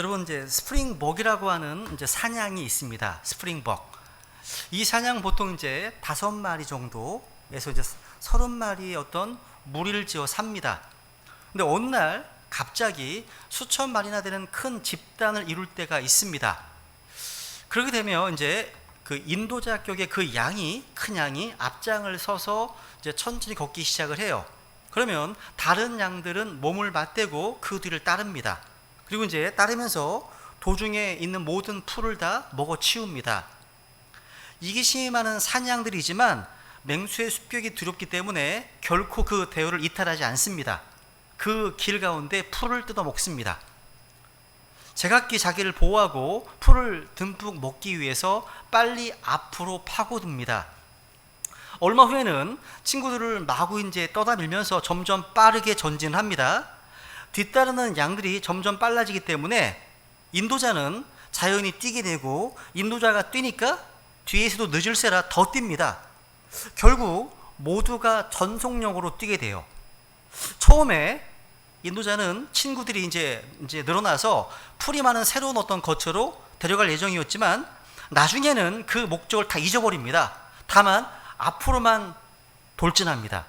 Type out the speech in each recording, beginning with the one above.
여러분 이제 스프링벅이라고 하는 이제 사냥이 있습니다. 스프링벅. 이 사냥 보통 이제 5마리 정도에서 이제 30마리의 어떤 무리를 지어 삽니다. 근데 어느 날 갑자기 수천 마리나 되는 큰 집단을 이룰 때가 있습니다. 그렇게 되면 이제 그 인도자 격의 그 양이, 큰 양이 앞장을 서서 이제 천천히 걷기 시작을 해요. 그러면 다른 양들은 몸을 맞대고 그 뒤를 따릅니다. 그리고 이제 따르면서 도중에 있는 모든 풀을 다 먹어 치웁니다. 이기심이 많은 사냥들이지만 맹수의 습격이 두렵기 때문에 결코 그 대우를 이탈하지 않습니다. 그 길 가운데 풀을 뜯어 먹습니다. 제각기 자기를 보호하고 풀을 듬뿍 먹기 위해서 빨리 앞으로 파고듭니다. 얼마 후에는 친구들을 마구 이제 떠다밀면서 점점 빠르게 전진합니다. 뒤따르는 양들이 점점 빨라지기 때문에 인도자는 자연히 뛰게 되고, 인도자가 뛰니까 뒤에서도 늦을세라 더 뜁니다. 결국 모두가 전속력으로 뛰게 돼요. 처음에 인도자는 친구들이 이제 늘어나서 풀이 많은 새로운 어떤 거처로 데려갈 예정이었지만 나중에는 그 목적을 다 잊어버립니다. 다만 앞으로만 돌진합니다.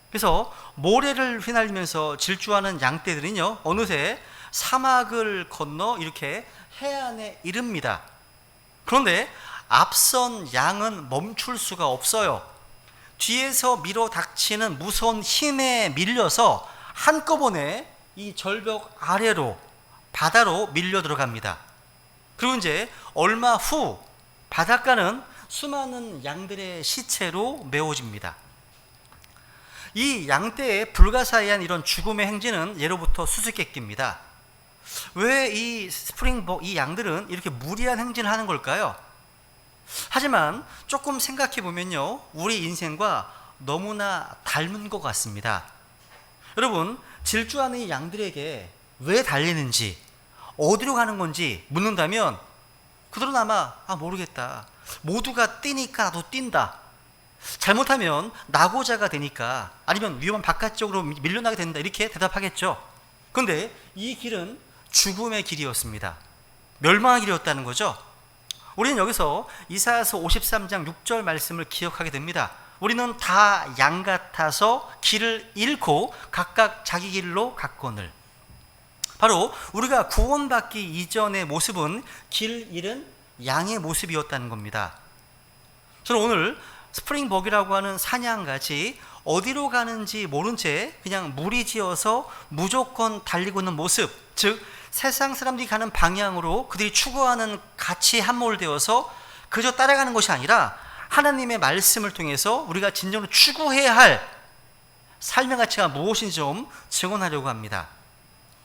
그래서 모래를 휘날리면서 질주하는 양떼들은요, 어느새 사막을 건너 이렇게 해안에 이릅니다. 그런데 앞선 양은 멈출 수가 없어요. 뒤에서 밀어 닥치는 무서운 힘에 밀려서 한꺼번에 이 절벽 아래로, 바다로 밀려 들어갑니다. 그리고 이제 얼마 후 바닷가는 수많은 양들의 시체로 메워집니다. 이 양떼의 불가사의한 이런 죽음의 행진은 예로부터 수수께끼입니다. 왜 이 스프링벅, 이 양들은 이렇게 무리한 행진을 하는 걸까요? 하지만 조금 생각해 보면요, 우리 인생과 너무나 닮은 것 같습니다. 여러분, 질주하는 이 양들에게 왜 달리는지, 어디로 가는 건지 묻는다면 그들은 아마 모르겠다, 모두가 뛰니까 나도 뛴다, 잘못하면 낙오자가 되니까, 아니면 위험한 바깥쪽으로 밀려나게 된다, 이렇게 대답하겠죠. 그런데 이 길은 죽음의 길이었습니다. 멸망의 길이었다는 거죠. 우리는 여기서 이사야서 53장 6절 말씀을 기억하게 됩니다. 우리는 다 양 같아서 길을 잃고 각각 자기 길로 갔거늘. 바로 우리가 구원받기 이전의 모습은 길 잃은 양의 모습이었다는 겁니다. 저는 오늘 스프링벅이라고 하는 사냥같이 어디로 가는지 모른 채 그냥 무리지어서 무조건 달리고 있는 모습, 즉 세상 사람들이 가는 방향으로 그들이 추구하는 가치에 함몰되어서 그저 따라가는 것이 아니라 하나님의 말씀을 통해서 우리가 진정으로 추구해야 할 삶의 가치가 무엇인지 좀 증언하려고 합니다.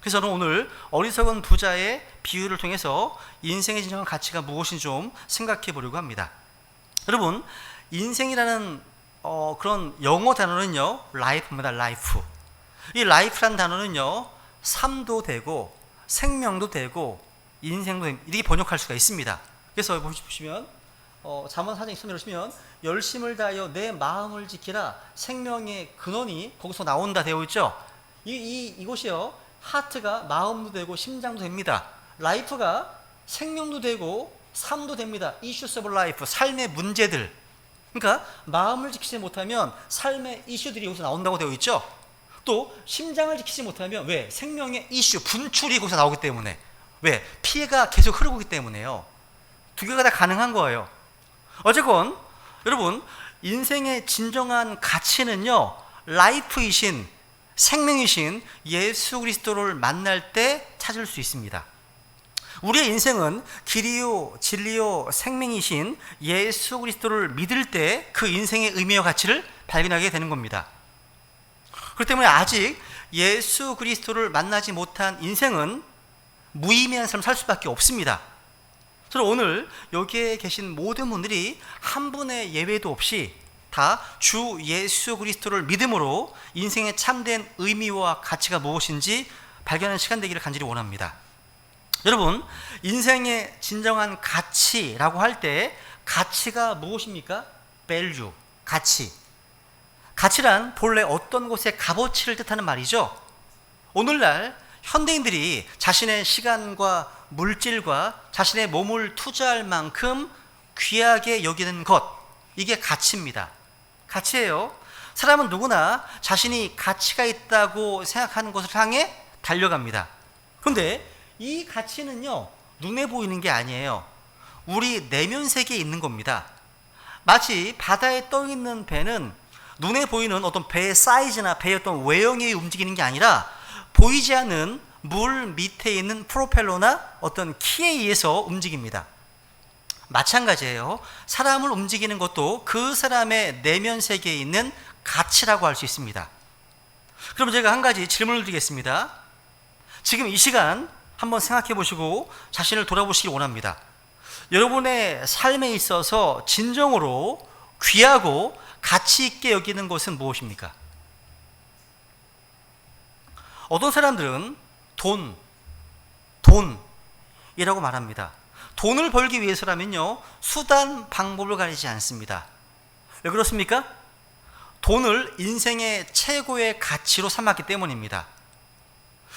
그래서 저는 오늘 어리석은 부자의 비유를 통해서 인생의 진정한 가치가 무엇인지 좀 생각해 보려고 합니다. 여러분, 인생이라는 그런 영어 단어는요, life입니다. life. 이 life라는 단어는요, 삶도 되고 생명도 되고 인생도 되고 이렇게 번역할 수가 있습니다. 그래서 보시면 잠언 4장 23절 보시면 열심을 다하여 내 마음을 지키라, 생명의 근원이 거기서 나온다 되어 있죠. 이곳이요, 하트가 마음도 되고 심장도 됩니다. 라이프가 생명도 되고 삶도 됩니다. issues of life, 삶의 문제들. 그러니까 마음을 지키지 못하면 삶의 이슈들이 여기서 나온다고 되어 있죠. 또 심장을 지키지 못하면 왜? 생명의 이슈, 분출이 거기서 나오기 때문에. 왜? 피해가 계속 흐르고 있기 때문에요. 두 개가 다 가능한 거예요. 어쨌건 여러분, 인생의 진정한 가치는요, 라이프이신, 생명이신 예수 그리스도를 만날 때 찾을 수 있습니다. 우리의 인생은 길이요 진리요 생명이신 예수 그리스도를 믿을 때 그 인생의 의미와 가치를 발견하게 되는 겁니다. 그렇기 때문에 아직 예수 그리스도를 만나지 못한 인생은 무의미한 삶을 살 수밖에 없습니다. 저는 오늘 여기에 계신 모든 분들이 한 분의 예외도 없이 다 주 예수 그리스도를 믿음으로 인생의 참된 의미와 가치가 무엇인지 발견하는 시간 되기를 간절히 원합니다. 여러분, 인생의 진정한 가치라고 할 때 가치가 무엇입니까? value, 가치. 가치란 본래 어떤 곳의 값어치를 뜻하는 말이죠. 오늘날 현대인들이 자신의 시간과 물질과 자신의 몸을 투자할 만큼 귀하게 여기는 것, 이게 가치입니다. 가치예요. 사람은 누구나 자신이 가치가 있다고 생각하는 것을 향해 달려갑니다. 그런데 이 가치는요, 눈에 보이는 게 아니에요. 우리 내면 세계에 있는 겁니다. 마치 바다에 떠 있는 배는 눈에 보이는 어떤 배의 사이즈나 배의 어떤 외형에 움직이는 게 아니라 보이지 않는 물 밑에 있는 프로펠러나 어떤 키에 의해서 움직입니다. 마찬가지예요. 사람을 움직이는 것도 그 사람의 내면 세계에 있는 가치라고 할 수 있습니다. 그럼 제가 한 가지 질문을 드리겠습니다. 지금 이 시간 한번 생각해 보시고 자신을 돌아보시기 원합니다. 여러분의 삶에 있어서 진정으로 귀하고 가치 있게 여기는 것은 무엇입니까? 어떤 사람들은 돈이라고 말합니다. 돈을 벌기 위해서라면요, 수단, 방법을 가리지 않습니다. 왜 그렇습니까? 돈을 인생의 최고의 가치로 삼았기 때문입니다.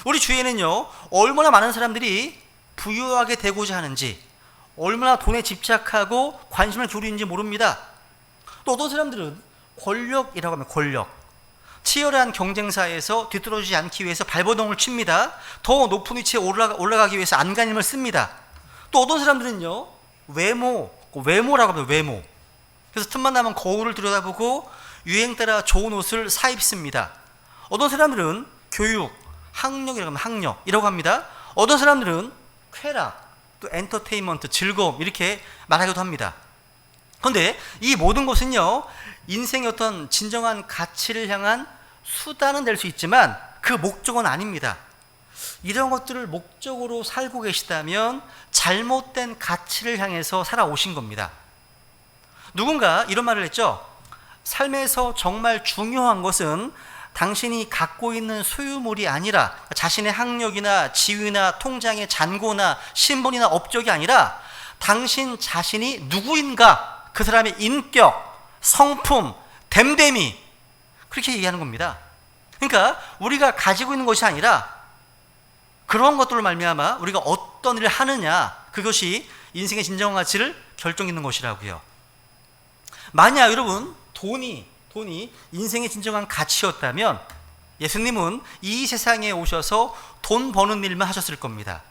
우리 주위에는요, 얼마나 많은 사람들이 부유하게 되고자 하는지, 얼마나 돈에 집착하고 관심을 기울이는지 모릅니다. 또 어떤 사람들은 권력이라고 하면 권력, 치열한 경쟁사에서 뒤떨어지지 않기 위해서 발버둥을 칩니다. 더 높은 위치에 올라가기 위해서 안간힘을 씁니다. 또 어떤 사람들은요, 외모라고 하면 외모. 그래서 틈만 나면 거울을 들여다보고 유행 따라 좋은 옷을 사 입습니다. 어떤 사람들은 교육, 학력이라고 하면 학력이라고 합니다. 어떤 사람들은 쾌락, 또 엔터테인먼트, 즐거움 이렇게 말하기도 합니다. 그런데 이 모든 것은요, 인생의 어떤 진정한 가치를 향한 수단은 될 수 있지만 그 목적은 아닙니다. 이런 것들을 목적으로 살고 계시다면 잘못된 가치를 향해서 살아오신 겁니다. 누군가 이런 말을 했죠. 삶에서 정말 중요한 것은 당신이 갖고 있는 소유물이 아니라 자신의 학력이나 지위나 통장의 잔고나 신분이나 업적이 아니라 당신 자신이 누구인가, 그 사람의 인격, 성품, 됨됨이, 그렇게 얘기하는 겁니다. 그러니까 우리가 가지고 있는 것이 아니라 그런 것들로 말미암아 우리가 어떤 일을 하느냐, 그것이 인생의 진정한 가치를 결정짓는 것이라고요. 만약 여러분 돈이 인생의 진정한 가치였다면 예수님은 이 세상에 오셔서 돈 버는 일만 하셨을 겁니다.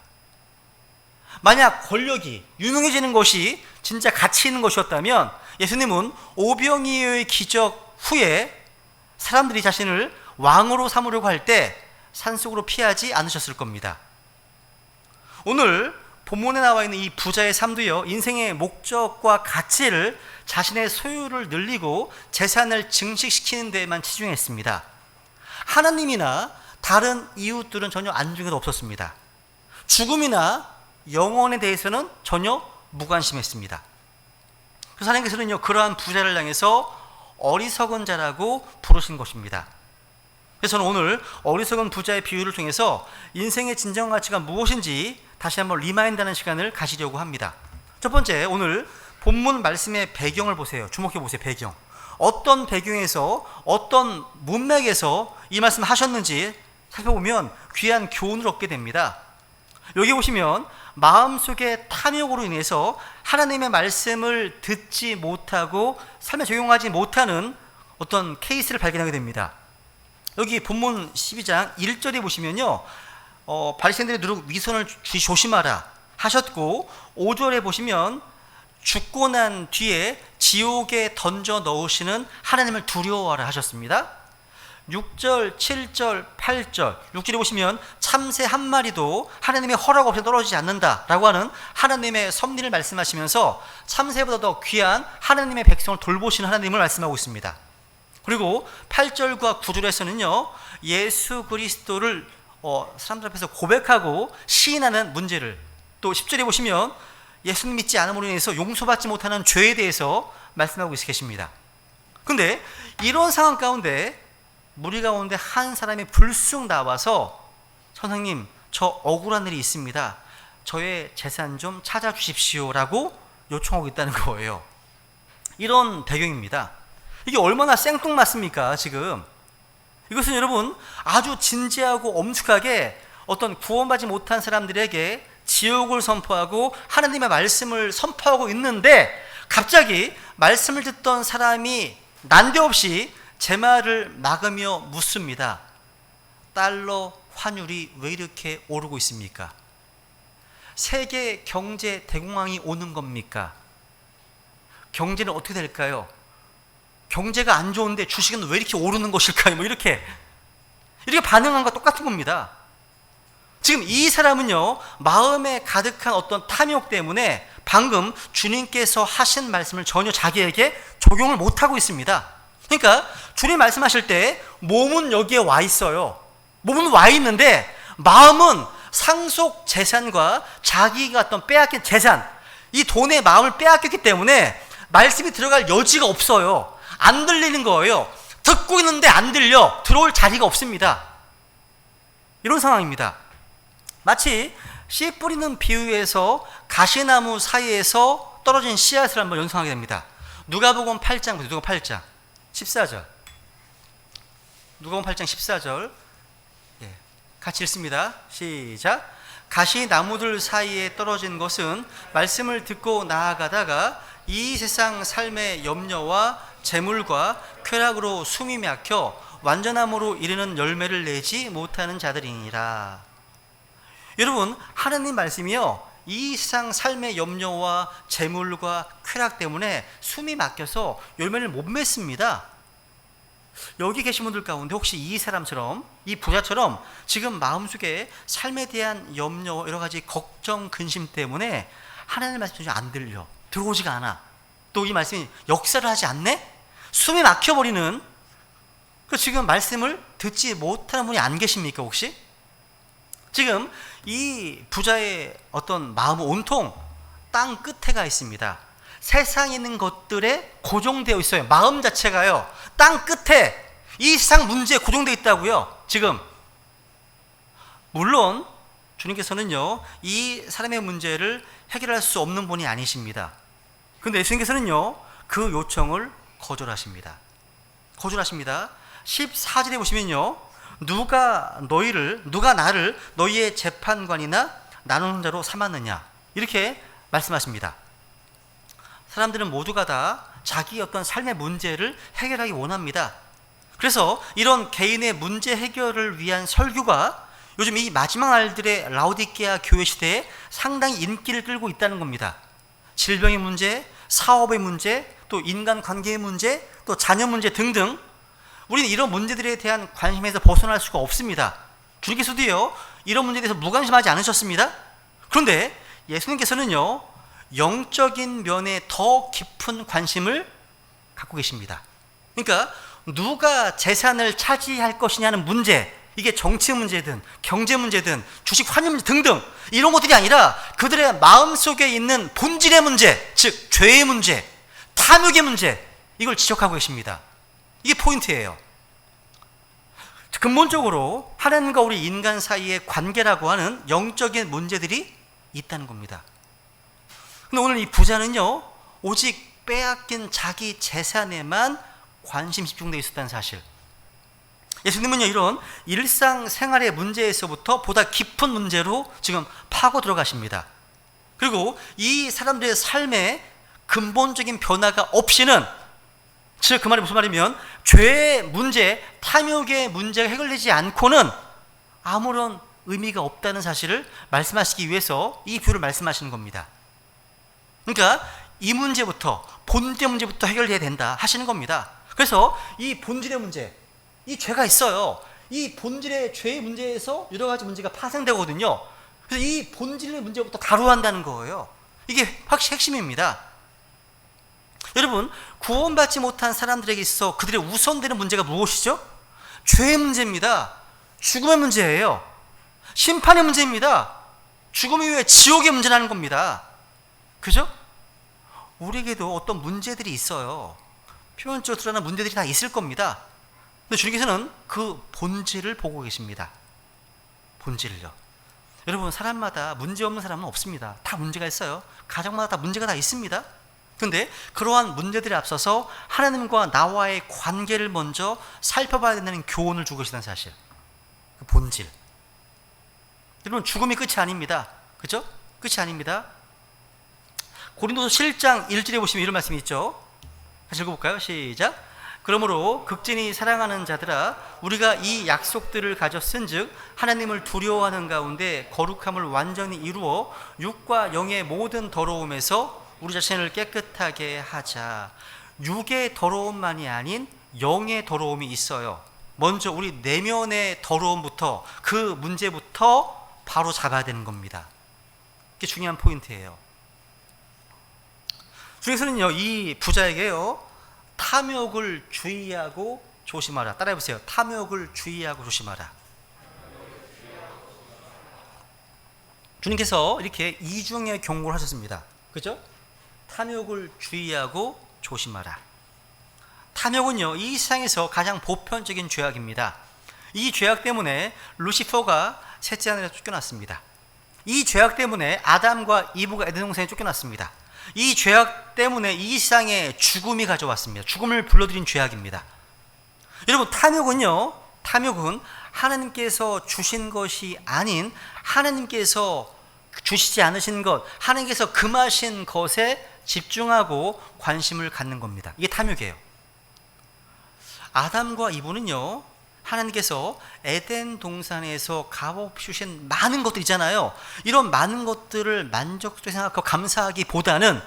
만약 권력이, 유명해지는 것이 진짜 가치 있는 것이었다면 예수님은 오병이어의 기적 후에 사람들이 자신을 왕으로 삼으려고 할 때 산속으로 피하지 않으셨을 겁니다. 오늘 본문에 나와 있는 이 부자의 삶도요, 인생의 목적과 가치를 자신의 소유를 늘리고 재산을 증식시키는 데에만 치중했습니다. 하나님이나 다른 이웃들은 전혀 안중에도 없었습니다. 죽음이나 영혼에 대해서는 전혀 무관심했습니다. 그래서 하나님께서는요, 그러한 부자를 향해서 어리석은 자라고 부르신 것입니다. 그래서 저는 오늘 어리석은 부자의 비유를 통해서 인생의 진정 가치가 무엇인지 다시 한번 리마인드하는 시간을 가지려고 합니다. 첫 번째, 오늘 본문 말씀의 배경을 보세요. 주목해 보세요. 배경. 어떤 배경에서, 어떤 문맥에서 이 말씀을 하셨는지 살펴보면 귀한 교훈을 얻게 됩니다. 여기 보시면 마음속의 탐욕으로 인해서 하나님의 말씀을 듣지 못하고 삶에 적용하지 못하는 어떤 케이스를 발견하게 됩니다. 여기 본문 12장 1절에 보시면요, 바리새인들이 누룩 위선을 조심하라 하셨고, 5절에 보시면 죽고 난 뒤에 지옥에 던져 넣으시는 하나님을 두려워하라 하셨습니다. 6절, 7절, 8절, 6절에 보시면 참새 한 마리도 하나님의 허락 없이 떨어지지 않는다라고 하는 하나님의 섭리를 말씀하시면서 참새보다 더 귀한 하나님의 백성을 돌보시는 하나님을 말씀하고 있습니다. 그리고 8절과 9절에서는요, 예수 그리스도를 사람들 앞에서 고백하고 시인하는 문제를, 또 10절에 보시면 예수님 믿지 않음으로 인해서 용서받지 못하는 죄에 대해서 말씀하고 계십니다. 그런데 이런 상황 가운데 무리 가운데 한 사람이 불쑥 나와서 선생님, 저 억울한 일이 있습니다. 저의 재산 좀 찾아주십시오 라고 요청하고 있다는 거예요. 이런 배경입니다. 이게 얼마나 생뚱맞습니까? 지금 이것은 여러분 아주 진지하고 엄숙하게 어떤 구원받지 못한 사람들에게 지옥을 선포하고 하나님의 말씀을 선포하고 있는데, 갑자기 말씀을 듣던 사람이 난데없이 제 말을 막으며 묻습니다. 달러 환율이 왜 이렇게 오르고 있습니까? 세계 경제 대공황이 오는 겁니까? 경제는 어떻게 될까요? 경제가 안 좋은데 주식은 왜 이렇게 오르는 것일까요? 뭐 이렇게 반응한 것과 똑같은 겁니다. 지금 이 사람은요, 마음에 가득한 어떤 탐욕 때문에 방금 주님께서 하신 말씀을 전혀 자기에게 적용을 못하고 있습니다. 그러니까 주님 말씀하실 때 몸은 여기에 와 있어요. 몸은 와 있는데 마음은 상속 재산과 자기가 어떤 빼앗긴 재산, 이 돈에 마음을 빼앗겼기 때문에 말씀이 들어갈 여지가 없어요. 안 들리는 거예요. 듣고 있는데 안 들려. 들어올 자리가 없습니다. 이런 상황입니다. 마치 씨 뿌리는 비유에서 가시나무 사이에서 떨어진 씨앗을 한번 연상하게 됩니다. 누가복음 8장, 누가복음 8장 14절. 누가복음 8장 14절. 같이 읽습니다. 시작. 가시나무들 사이에 떨어진 것은 말씀을 듣고 나아가다가 이 세상 삶의 염려와 재물과 쾌락으로 숨이 막혀 완전함으로 이르는 열매를 내지 못하는 자들이니라. 여러분, 하나님 말씀이요, 이 세상 삶의 염려와 재물과 쾌락 때문에 숨이 막혀서 열매를 못 맺습니다. 여기 계신 분들 가운데 혹시 이 사람처럼, 이 부자처럼 지금 마음속에 삶에 대한 염려, 여러 가지 걱정, 근심 때문에 하나님의 말씀이 안 들려, 들어오지가 않아, 또 이 말씀이 역사를 하지 않네? 숨이 막혀버리는, 지금 말씀을 듣지 못하는 분이 안 계십니까 혹시? 지금 이 부자의 어떤 마음은 온통 땅 끝에 가 있습니다. 세상에 있는 것들에 고정되어 있어요. 마음 자체가요, 땅 끝에 이 세상 문제에 고정되어 있다고요. 지금 물론 주님께서는요, 이 사람의 문제를 해결할 수 없는 분이 아니십니다. 그런데 예수님께서는요, 그 요청을 거절하십니다. 14절에 보시면요, 누가 나를 너희의 재판관이나 나누는 자로 삼았느냐, 이렇게 말씀하십니다. 사람들은 모두가 다 자기 어떤 삶의 문제를 해결하기 원합니다. 그래서 이런 개인의 문제 해결을 위한 설교가 요즘 이 마지막 날들의 라오디게아 교회 시대에 상당히 인기를 끌고 있다는 겁니다. 질병의 문제, 사업의 문제, 또 인간관계의 문제, 또 자녀 문제 등등, 우리는 이런 문제들에 대한 관심에서 벗어날 수가 없습니다. 주님께서도요, 이런 문제에 대해서 무관심하지 않으셨습니다. 그런데 예수님께서는요, 영적인 면에 더 깊은 관심을 갖고 계십니다. 그러니까 누가 재산을 차지할 것이냐는 문제, 이게 정치 문제든 경제 문제든 주식 환율 문제 등등, 이런 것들이 아니라 그들의 마음속에 있는 본질의 문제, 즉 죄의 문제, 탐욕의 문제, 이걸 지적하고 계십니다. 이게 포인트예요. 근본적으로 하나님과 우리 인간 사이의 관계라고 하는 영적인 문제들이 있다는 겁니다. 근데 오늘 이 부자는요, 오직 빼앗긴 자기 재산에만 관심 집중되어 있었다는 사실. 예수님은요, 이런 일상생활의 문제에서부터 보다 깊은 문제로 지금 파고 들어가십니다. 그리고 이 사람들의 삶에 근본적인 변화가 없이는, 즉 그 말이 무슨 말이면, 죄의 문제, 탐욕의 문제가 해결되지 않고는 아무런 의미가 없다는 사실을 말씀하시기 위해서 이 비유를 말씀하시는 겁니다. 그러니까 이 문제부터, 본질의 문제부터 해결돼야 된다 하시는 겁니다. 그래서 이 본질의 문제, 이 죄가 있어요. 이 본질의 죄의 문제에서 여러 가지 문제가 파생되거든요. 그래서 이 본질의 문제부터 다루한다는 거예요. 이게 확실히 핵심입니다. 여러분, 구원받지 못한 사람들에게 있어 그들의 우선되는 문제가 무엇이죠? 죄의 문제입니다. 죽음의 문제예요. 심판의 문제입니다. 죽음 이후에 지옥의 문제라는 겁니다. 그죠? 우리에게도 어떤 문제들이 있어요. 표면적으로 드러나는 문제들이 다 있을 겁니다. 근데 주님께서는 그 본질을 보고 계십니다. 본질을요. 여러분, 사람마다 문제 없는 사람은 없습니다. 다 문제가 있어요. 가정마다 다 문제가 다 있습니다. 그런데 그러한 문제들에 앞서서 하나님과 나와의 관계를 먼저 살펴봐야 된다는 교훈을 주고 계시다는 사실, 그 본질. 여러분, 죽음이 끝이 아닙니다. 그죠? 끝이 아닙니다. 고린도서 7장 1절에 보시면 이런 말씀이 있죠. 다시 읽어볼까요? 시작. 그러므로 극진히 사랑하는 자들아, 우리가 이 약속들을 가졌은즉 하나님을 두려워하는 가운데 거룩함을 완전히 이루어 육과 영의 모든 더러움에서 우리 자신을 깨끗하게 하자. 육의 더러움만이 아닌 영의 더러움이 있어요. 먼저 우리 내면의 더러움부터, 그 문제부터 바로 잡아야 되는 겁니다. 이게 중요한 포인트예요. 중에서는요, 이 부자에게요, 탐욕을 주의하고 조심하라. 따라해보세요. 탐욕을 주의하고 조심하라. 주님께서 이렇게 이중의 경고를 하셨습니다. 그죠? 탐욕을 주의하고 조심하라. 탐욕은요, 이 세상에서 가장 보편적인 죄악입니다. 이 죄악 때문에 루시퍼가 셋째 하늘에 쫓겨났습니다. 이 죄악 때문에 아담과 이브가 에덴 동산에 쫓겨났습니다. 이 죄악 때문에 이 세상에 죽음이 가져왔습니다. 죽음을 불러들인 죄악입니다. 여러분, 탐욕은 하나님께서 주신 것이 아닌 하나님께서 주시지 않으신 것, 하나님께서 금하신 것에 집중하고 관심을 갖는 겁니다. 이게 탐욕이에요. 아담과 이브는요, 하나님께서 에덴 동산에서 값없으신 많은 것들 있잖아요. 이런 많은 것들을 만족스럽게 생각하고 감사하기보다는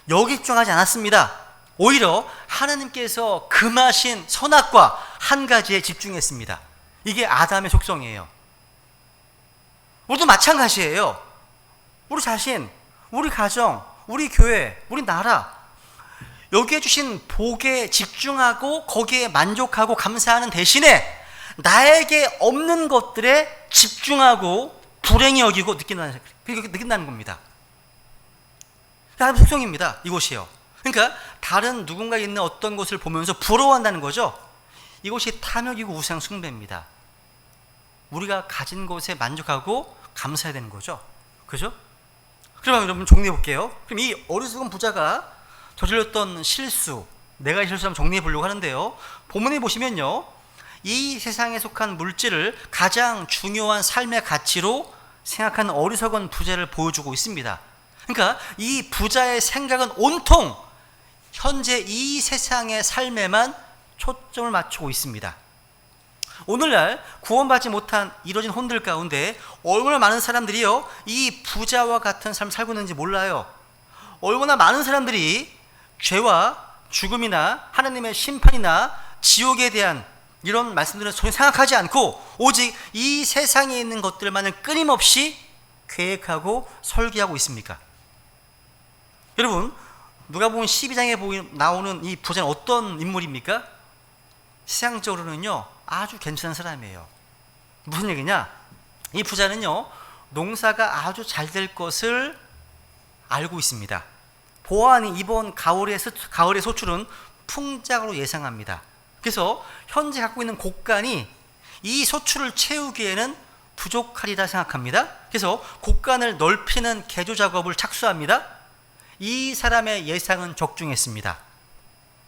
여기 집중하지 않았습니다. 오히려 하나님께서 금하신 선악과 한 가지에 집중했습니다. 이게 아담의 속성이에요. 우리도 마찬가지예요. 우리 자신, 우리 가정, 우리 교회, 우리 나라, 여기에 주신 복에 집중하고 거기에 만족하고 감사하는 대신에 나에게 없는 것들에 집중하고 불행히 여기고 느낀다는 겁니다. 하나님의 속성입니다. 이것이요. 그러니까 다른 누군가 있는 어떤 것을 보면서 부러워한다는 거죠. 이것이 탐욕이고 우상 숭배입니다. 우리가 가진 것에 만족하고 감사해야 되는 거죠. 그죠? 그러면 여러분 정리해 볼게요. 그럼 이 어리석은 부자가 저질렀던 실수, 내가 실수하면 정리해 보려고 하는데요. 본문에 보시면요, 이 세상에 속한 물질을 가장 중요한 삶의 가치로 생각하는 어리석은 부자를 보여주고 있습니다. 그러니까 이 부자의 생각은 온통 현재 이 세상의 삶에만 초점을 맞추고 있습니다. 오늘날 구원받지 못한 이뤄진 혼들 가운데 얼마나 많은 사람들이요, 이 부자와 같은 삶을 살고 있는지 몰라요. 얼마나 많은 사람들이 죄와 죽음이나 하나님의 심판이나 지옥에 대한 이런 말씀들은 전혀 생각하지 않고 오직 이 세상에 있는 것들만을 끊임없이 계획하고 설계하고 있습니까? 여러분, 누가복음 12장에 나오는 이 부자는 어떤 인물입니까? 세상적으로는요, 아주 괜찮은 사람이에요. 무슨 얘기냐? 이 부자는요, 농사가 아주 잘 될 것을 알고 있습니다. 보아하니 이번 가을의 소출은 풍작으로 예상합니다. 그래서 현재 갖고 있는 곡간이 이 소출을 채우기에는 부족하리라 생각합니다. 그래서 곡간을 넓히는 개조 작업을 착수합니다. 이 사람의 예상은 적중했습니다.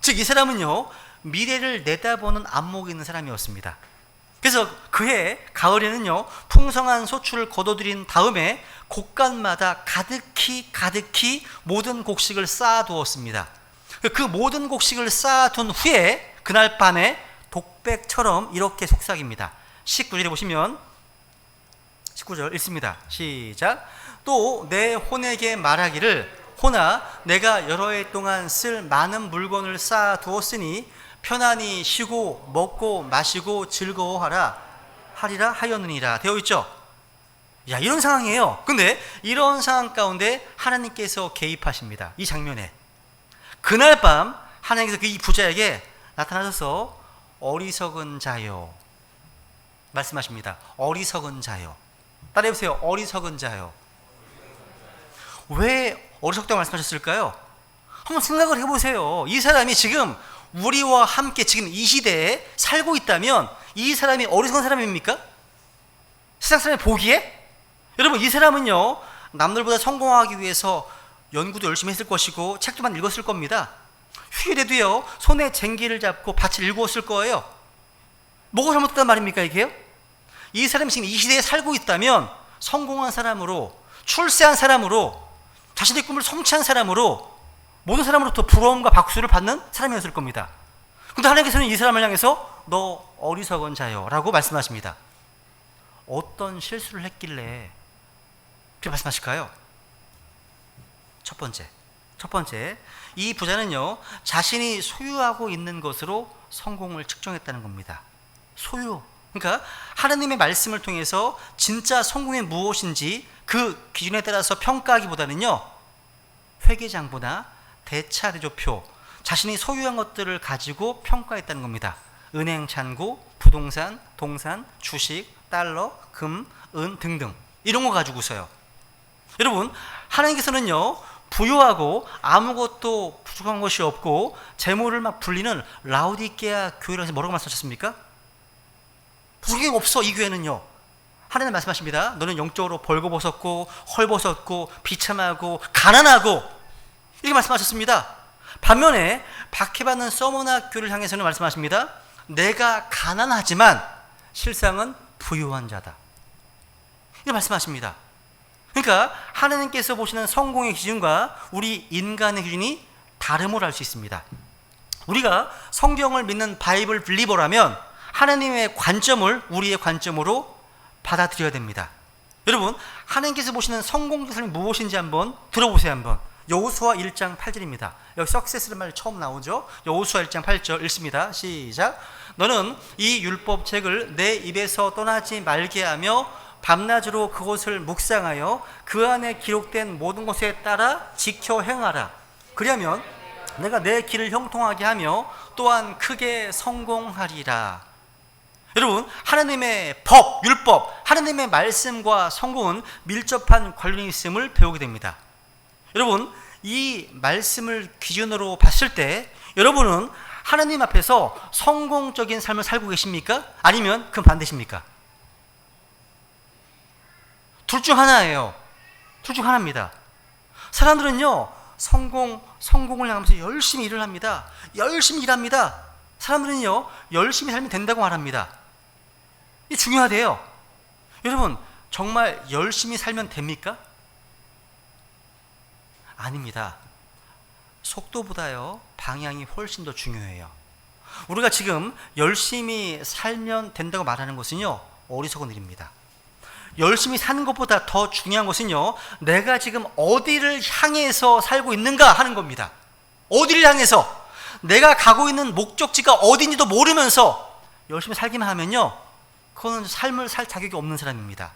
즉, 이 사람은요, 미래를 내다보는 안목이 있는 사람이었습니다. 그래서 그해 가을에는요, 풍성한 소출을 거둬들인 다음에 곡간마다 가득히 모든 곡식을 쌓아두었습니다. 그 모든 곡식을 쌓아둔 후에 그날 밤에 독백처럼 이렇게 속삭입니다. 19절에 보시면 19절 읽습니다. 시작. 또 내 혼에게 말하기를, 혼아, 내가 여러 해 동안 쓸 많은 물건을 쌓아두었으니 편안히 쉬고 먹고 마시고 즐거워하라 하리라 하였느니라 되어 있죠. 야, 이런 상황이에요. 근데 이런 상황 가운데 하나님께서 개입하십니다. 이 장면에 그날 밤 하나님께서 이 부자에게 나타나셔서 어리석은 자요 말씀하십니다. 어리석은 자요. 따라해보세요. 어리석은 자요. 왜 어리석다고 말씀하셨을까요? 한번 생각을 해보세요. 이 사람이 지금 우리와 함께 지금 이 시대에 살고 있다면 이 사람이 어리석은 사람입니까? 세상 사람이 보기에? 여러분, 이 사람은요, 남들보다 성공하기 위해서 연구도 열심히 했을 것이고 책도 많이 읽었을 겁니다. 휴일에도요, 손에 쟁기를 잡고 밭을 일구었을 거예요. 뭐가 잘못됐단 말입니까, 이게요? 이 사람이 지금 이 시대에 살고 있다면 성공한 사람으로, 출세한 사람으로, 자신의 꿈을 성취한 사람으로 모든 사람으로부터 부러움과 박수를 받는 사람이었을 겁니다. 그런데 하나님께서는 이 사람을 향해서 너 어리석은 자요 라고 말씀하십니다. 어떤 실수를 했길래 그렇게 말씀하실까요? 첫 번째, 이 부자는요, 자신이 소유하고 있는 것으로 성공을 측정했다는 겁니다. 소유. 그러니까 하나님의 말씀을 통해서 진짜 성공이 무엇인지 그 기준에 따라서 평가하기보다는요, 회계장부나 대차대조표, 자신이 소유한 것들을 가지고 평가했다는 겁니다. 은행 잔고, 부동산, 동산, 주식, 달러, 금, 은 등등 이런 거 가지고서요. 여러분, 하나님께서는요, 부유하고 아무것도 부족한 것이 없고 재물을 막 불리는 라오디게아 교회라서 뭐라고 말씀하셨습니까? 부족한 게 없어. 이 교회는요, 하나님 말씀하십니다. 너는 영적으로 벌거벗었고 헐벗었고 비참하고 가난하고 이렇게 말씀하셨습니다. 반면에 박해받는 서머나 교회를 향해서는 말씀하십니다. 내가 가난하지만 실상은 부유한 자다. 이렇게 말씀하십니다. 그러니까 하나님께서 보시는 성공의 기준과 우리 인간의 기준이 다름을 알 수 있습니다. 우리가 성경을 믿는 바이블 빌리버라면 하나님의 관점을 우리의 관점으로 받아들여야 됩니다. 여러분, 하나님께서 보시는 성공의 삶이 무엇인지 한번 들어보세요. 한번 여호수아 1장 8절입니다. 여기 석세스라는 말이 처음 나오죠. 여호수아 1장 8절 읽습니다. 시작. 너는 이 율법책을 내 입에서 떠나지 말게 하며 밤낮으로 그것을 묵상하여 그 안에 기록된 모든 것에 따라 지켜 행하라. 그리하면 내가 내 길을 형통하게 하며 또한 크게 성공하리라. 여러분, 하나님의 법, 율법, 하나님의 말씀과 성공은 밀접한 관련이 있음을 배우게 됩니다. 여러분, 이 말씀을 기준으로 봤을 때 여러분은 하나님 앞에서 성공적인 삶을 살고 계십니까? 아니면 그 반대십니까? 둘 중 하나예요. 둘 중 하나입니다. 사람들은요, 성공을 향하면서 열심히 일을 합니다. 열심히 일합니다. 사람들은요, 열심히 살면 된다고 말합니다. 이게 중요하대요. 여러분, 정말 열심히 살면 됩니까? 아닙니다. 속도보다요, 방향이 훨씬 더 중요해요. 우리가 지금 열심히 살면 된다고 말하는 것은요, 어리석은 일입니다. 열심히 사는 것보다 더 중요한 것은요, 내가 지금 어디를 향해서 살고 있는가 하는 겁니다. 어디를 향해서, 내가 가고 있는 목적지가 어딘지도 모르면서 열심히 살기만 하면요, 그거는 삶을 살 자격이 없는 사람입니다.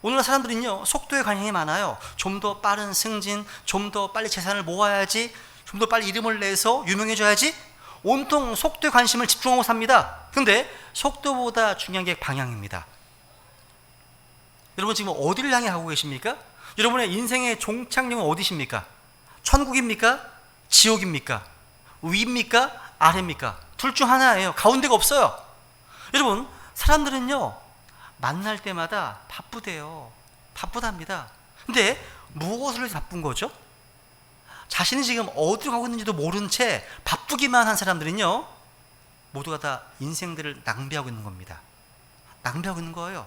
오늘날 사람들은요, 속도에 관심이 많아요. 좀 더 빠른 승진, 좀 더 빨리 재산을 모아야지, 좀 더 빨리 이름을 내서 유명해져야지, 온통 속도에 관심을 집중하고 삽니다. 근데 속도보다 중요한 게 방향입니다. 여러분, 지금 어디를 향해 가고 계십니까? 여러분의 인생의 종착역은 어디십니까? 천국입니까? 지옥입니까? 위입니까? 아래입니까? 둘 중 하나예요. 가운데가 없어요. 여러분, 사람들은요, 만날 때마다 바쁘대요. 바쁘답니다. 근데 무엇을 해서 바쁜 거죠? 자신이 지금 어디로 가고 있는지도 모른 채 바쁘기만 한 사람들은요, 모두가 다 인생들을 낭비하고 있는 겁니다. 낭비하고 있는 거예요.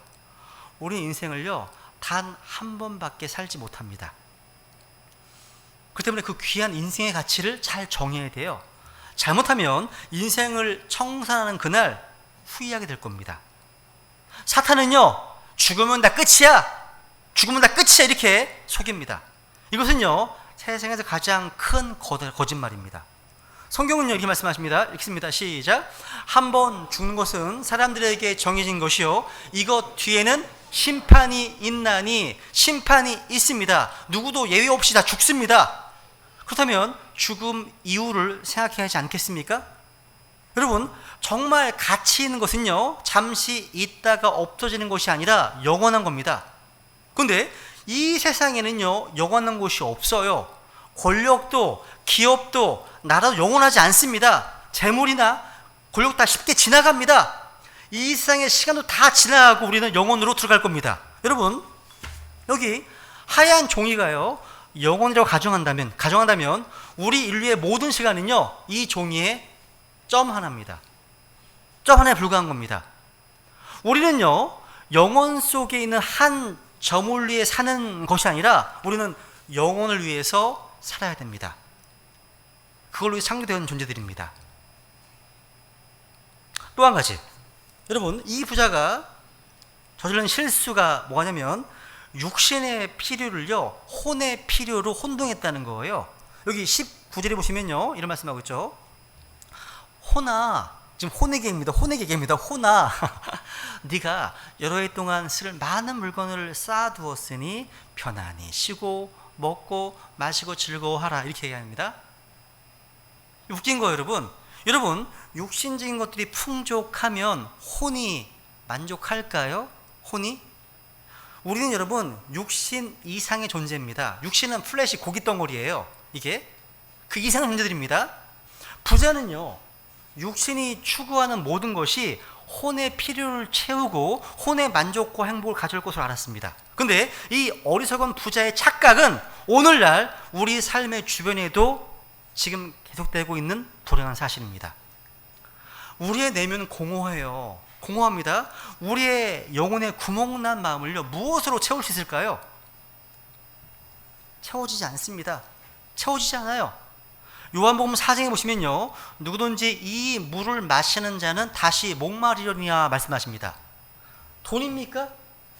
우리 인생을요, 단 한 번밖에 살지 못합니다. 그 때문에 그 귀한 인생의 가치를 잘 정해야 돼요. 잘못하면 인생을 청산하는 그날 후회하게 될 겁니다. 사탄은요, 죽으면 다 끝이야, 죽으면 다 끝이야, 이렇게 속입니다. 이것은요, 세상에서 가장 큰 거짓말입니다. 성경은요, 이렇게 말씀하십니다. 읽습니다. 시작. 한 번 죽는 것은 사람들에게 정해진 것이요, 이것 뒤에는 심판이 있나니, 심판이 있습니다. 누구도 예외 없이 다 죽습니다. 그렇다면 죽음 이유를 생각해야 하지 않겠습니까? 여러분, 정말 가치 있는 것은요, 잠시 있다가 없어지는 것이 아니라 영원한 겁니다. 그런데 이 세상에는요, 영원한 것이 없어요. 권력도 기업도 나라도 영원하지 않습니다. 재물이나 권력 다 쉽게 지나갑니다. 이 세상의 시간도 다 지나가고 우리는 영원으로 들어갈 겁니다. 여러분, 여기 하얀 종이가요, 영원이라고 가정한다면 우리 인류의 모든 시간은요, 이 종이에 점 하나입니다. 점 하나에 불과한 겁니다. 우리는요, 영혼 속에 있는 한 저물 위에 사는 것이 아니라 우리는 영혼을 위해서 살아야 됩니다. 그걸로 창조된 존재들입니다. 또 한 가지, 여러분, 이 부자가 저지른 실수가 뭐냐면 육신의 필요를요 혼의 필요로 혼동했다는 거예요. 여기 19절에 보시면요 이런 말씀하고 있죠. 혼아, 지금 혼의 계기입니다. 혼의 계기입니다. 혼아 네가 여러 해 동안 쓸 많은 물건을 쌓아두었으니 편안히 쉬고 먹고 마시고 즐거워하라, 이렇게 얘기합니다. 웃긴 거예요, 여러분. 여러분, 육신적인 것들이 풍족하면 혼이 만족할까요? 혼이? 우리는 여러분 육신 이상의 존재입니다. 육신은 플래시 고깃덩어리예요. 이게 그 이상의 존재들입니다. 부자는요 육신이 추구하는 모든 것이 혼의 필요를 채우고 혼의 만족과 행복을 가져올 것을 알았습니다. 근데 이 어리석은 부자의 착각은 오늘날 우리 삶의 주변에도 지금 계속되고 있는 불행한 사실입니다. 우리의 내면은 공허해요. 공허합니다. 우리의 영혼의 구멍난 마음을요 무엇으로 채울 수 있을까요? 채워지지 않습니다. 채워지지 않아요. 요한복음 4장에 보시면요 누구든지 이 물을 마시는 자는 다시 목마르리라 말씀하십니다. 돈입니까?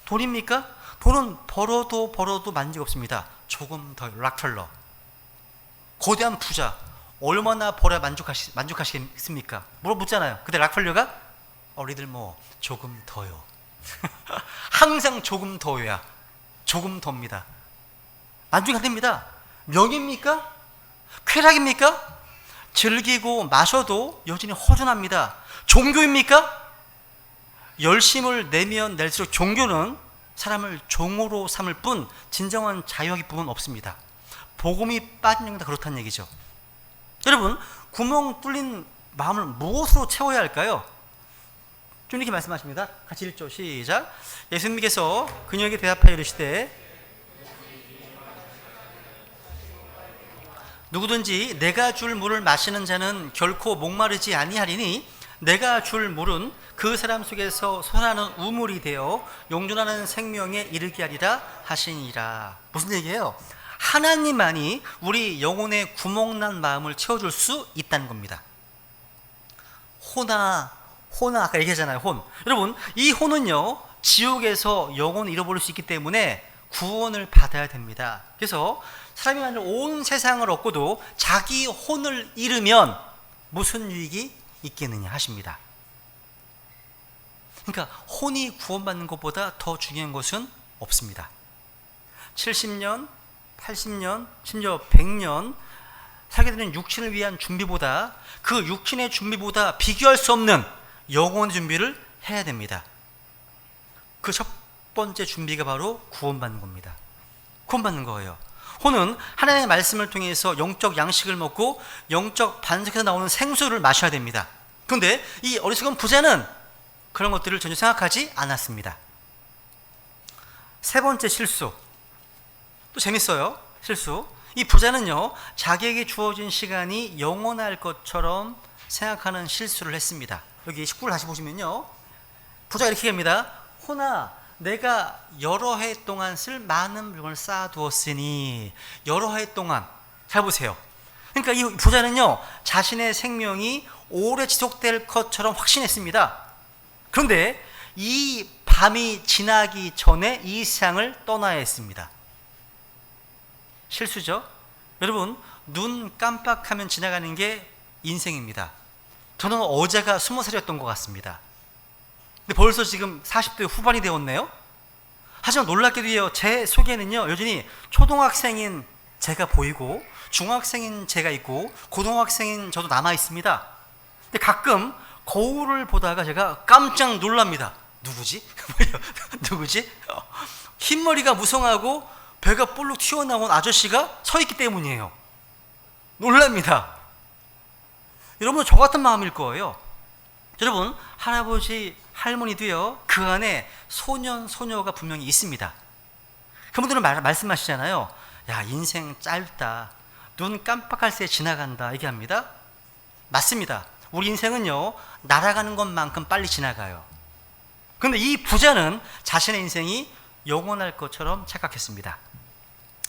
돈입니까? 돈은 벌어도 만족이 없습니다. 조금 더 락펠러, 거대한 부자, 얼마나 벌어야 만족하시겠습니까? 물어묻잖아요. 근데 락펠러가 리들 조금 더요. 항상 조금 더야. 조금 더입니다. 만족이 안 됩니다. 명입니까? 쾌락입니까? 즐기고 마셔도 여전히 허전합니다. 종교입니까? 열심을 내면 낼수록 종교는 사람을 종으로 삼을 뿐 진정한 자유와 기쁨은 없습니다. 복음이 빠진 영다 그렇다는 얘기죠. 여러분, 구멍 뚫린 마음을 무엇으로 채워야 할까요? 좀 이렇게 말씀하십니다. 같이 읽죠. 시작. 예수님께서 그녀에게 대답하여 이르시되 누구든지 내가 줄 물을 마시는 자는 결코 목마르지 아니하리니 내가 줄 물은 그 사람 속에서 솟아나는 우물이 되어 영존하는 생명에 이르게 하리라 하시니라. 무슨 얘기예요? 하나님만이 우리 영혼의 구멍난 마음을 채워줄 수 있다는 겁니다. 호나 아까 얘기하잖아요. 혼. 여러분, 이 혼은요 지옥에서 영혼을 잃어버릴 수 있기 때문에 구원을 받아야 됩니다. 그래서 사람이 만약 온 세상을 얻고도 자기 혼을 잃으면 무슨 유익이 있겠느냐 하십니다. 그러니까 혼이 구원받는 것보다 더 중요한 것은 없습니다. 70년, 80년, 심지어 100년 살게 되는 육신을 위한 준비보다, 그 육신의 준비보다 비교할 수 없는 영혼의 준비를 해야 됩니다. 그 첫 번째 준비가 바로 구원받는 겁니다. 구원받는 거예요. 혼은 하나님의 말씀을 통해서 영적 양식을 먹고 영적 반석에서 나오는 생수를 마셔야 됩니다. 그런데 이 어리석은 부자는 그런 것들을 전혀 생각하지 않았습니다. 세 번째 실수, 또 재밌어요. 실수. 이 부자는요 자기에게 주어진 시간이 영원할 것처럼 생각하는 실수를 했습니다. 여기 19를 다시 보시면요 부자가 이렇게 합니다. 혼아, 내가 여러 해 동안 쓸 많은 물건을 쌓아두었으니. 여러 해 동안, 잘 보세요. 그러니까 이 부자는요 자신의 생명이 오래 지속될 것처럼 확신했습니다. 그런데 이 밤이 지나기 전에 이 세상을 떠나야 했습니다. 실수죠. 여러분, 눈 깜빡하면 지나가는 게 인생입니다. 저는 어제가 20살이었던 것 같습니다. 근데 벌써 지금 40대 후반이 되었네요. 하지만 놀랍게도요 제 속에는요 여전히 초등학생인 제가 보이고 중학생인 제가 있고 고등학생인 저도 남아 있습니다. 근데 가끔 거울을 보다가 제가 깜짝 놀랍니다. 누구지? 누구지? 흰머리가 무성하고 배가 볼록 튀어나온 아저씨가 서 있기 때문이에요. 놀랍니다. 여러분, 저 같은 마음일 거예요. 여러분, 할아버지, 할머니도요 그 안에 소년, 소녀가 분명히 있습니다. 그분들은 말씀하시잖아요. 야, 인생 짧다, 눈 깜빡할 새 지나간다 얘기합니다. 맞습니다. 우리 인생은요 날아가는 것만큼 빨리 지나가요. 그런데 이 부자는 자신의 인생이 영원할 것처럼 착각했습니다.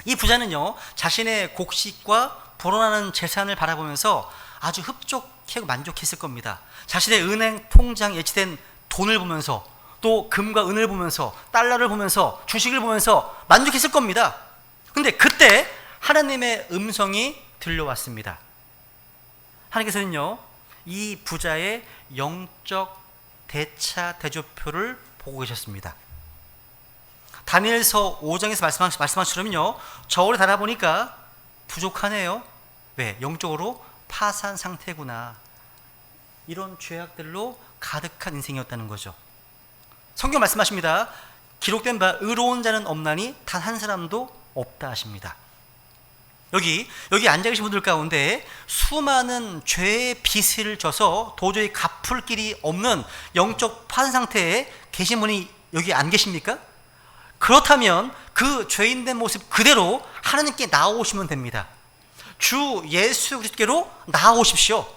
이 부자는요, 자신의 곡식과 불어나는 재산을 바라보면서 아주 흡족하고 만족했을 겁니다. 자신의 은행 통장에 예치된 돈을 보면서, 또 금과 은을 보면서, 달러를 보면서, 주식을 보면서 만족했을 겁니다. 근데 그때 하나님의 음성이 들려왔습니다. 하나님께서는요, 이 부자의 영적 대차 대조표를 보고 계셨습니다. 다니엘서 5장에서 말씀하시면요, 저울에 달아보니까 부족하네요. 왜? 영적으로 파산 상태구나. 이런 죄악들로 가득한 인생이었다는 거죠. 성경 말씀하십니다. 기록된 바 의로운 자는 없나니 단 한 사람도 없다 하십니다. 여기 앉아 계신 분들 가운데 수많은 죄의 빚을 져서 도저히 갚을 길이 없는 영적 파산 상태에 계신 분이 여기 안 계십니까? 그렇다면 그 죄인된 모습 그대로 하나님께 나아오시면 됩니다. 주 예수 그리스도께로 나아오십시오.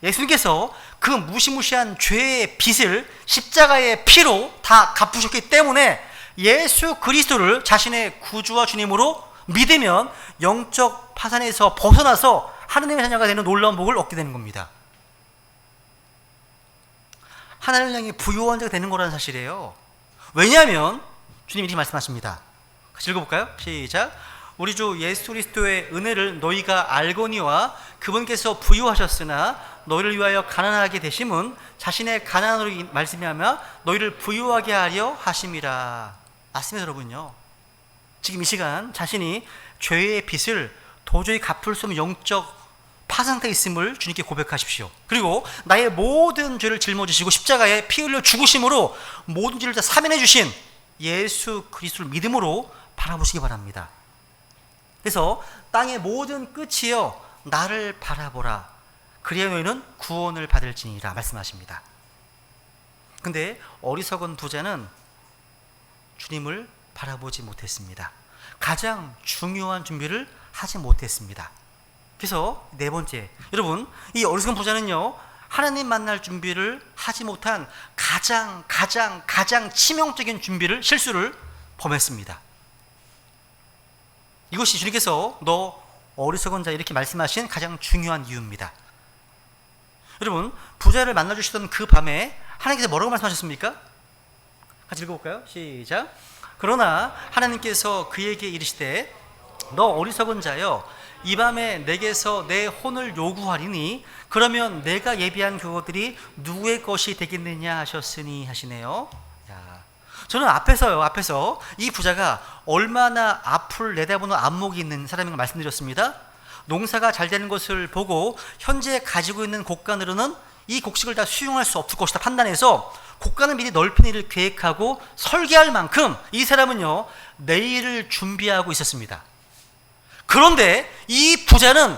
예수님께서 그 무시무시한 죄의 빚을 십자가의 피로 다 갚으셨기 때문에 예수 그리스도를 자신의 구주와 주님으로 믿으면 영적 파산에서 벗어나서 하나님의 자녀가 되는 놀라운 복을 얻게 되는 겁니다. 하나님을 향해 부유한 자가 되는 거라는 사실이에요. 왜냐하면 주님이 이렇게 말씀하십니다. 같이 읽어볼까요? 시작. 우리 주 예수 그리스도의 은혜를 너희가 알거니와 그분께서 부유하셨으나 너희를 위하여 가난하게 되심은 자신의 가난으로 말씀하며 너희를 부유하게 하려 하심이라. 맞습니다, 여러분요. 지금 이 시간 자신이 죄의 빚을 도저히 갚을 수 없는 영적 파산 상태에 있음을 주님께 고백하십시오. 그리고 나의 모든 죄를 짊어지시고 십자가에 피 흘려 죽으심으로 모든 죄를 다 사면해 주신 예수 그리스도를 믿음으로 바라보시기 바랍니다. 그래서 땅의 모든 끝이여 나를 바라보라. 그리하여 너희는 구원을 받을지니라 말씀하십니다. 근데 어리석은 부자는 주님을 바라보지 못했습니다. 가장 중요한 준비를 하지 못했습니다. 그래서 네 번째, 여러분, 이 어리석은 부자는요, 하나님 만날 준비를 하지 못한 가장 치명적인 실수를 범했습니다. 이것이 주님께서 너 어리석은 자 이렇게 말씀하신 가장 중요한 이유입니다. 여러분, 부자를 만나주시던 그 밤에 하나님께서 뭐라고 말씀하셨습니까? 같이 읽어볼까요? 시작. 그러나 하나님께서 그에게 이르시되 너 어리석은 자여 이 밤에 내게서 내 혼을 요구하리니 그러면 내가 예비한 그것들이 누구의 것이 되겠느냐 하셨으니 하시네요. 저는 앞에서 이 부자가 얼마나 앞을 내다보는 안목이 있는 사람인 걸 말씀드렸습니다. 농사가 잘 되는 것을 보고 현재 가지고 있는 곡간으로는 이 곡식을 다 수용할 수 없을 것이다 판단해서 곡간을 미리 넓히는 일을 계획하고 설계할 만큼 이 사람은요, 내일을 준비하고 있었습니다. 그런데 이 부자는